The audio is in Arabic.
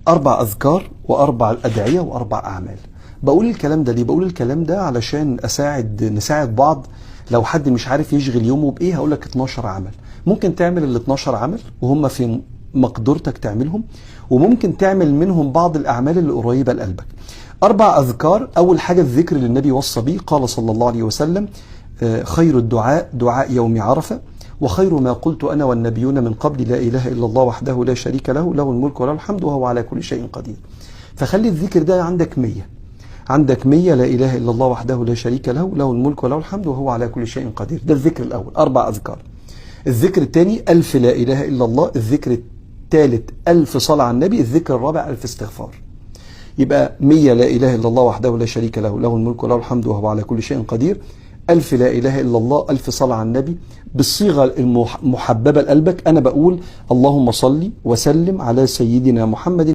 4 أذكار و4 أدعية و4 أعمال. بقول الكلام ده ليه؟ بقول الكلام ده علشان نساعد بعض. لو حد مش عارف يشغل يومه بإيه، هقول لك 12 عمل ممكن تعمل. ال 12 عمل وهم في مقدرتك تعملهم، وممكن تعمل منهم بعض الأعمال اللي قريبة لقلبك. 4 أذكار. أول حاجة الذكر اللي النبي وصى بيه، قال صلى الله عليه وسلم: خير الدعاء دعاء يوم عرفة، وخير ما قلت أنا والنبيون من قبل لا إله إلا الله وحده لا شريك له، له الملك وله الحمد وهو على كل شيء قدير. فخلي الذكر ده عندك 100. عندك 100 لا إله إلا الله وحده لا شريك له، له الملك وله الحمد وهو على كل شيء قدير. ده الذكر الأول، 4 أذكار. الذكر الثاني 1000 لا إله إلا الله. الذكر الثالث 1000 صلاة على النبي. الذكر الرابع 1000 استغفار. يبقى 100 لا إله إلا الله وحده لا شريك له، له الملك وله الحمد وهو على كل شيء قدير. 1000 لا إله إلا الله، 1000 صلاة على النبي بالصيغة المحببة لقلبك. أنا بقول: اللهم صل وسلم على سيدنا محمد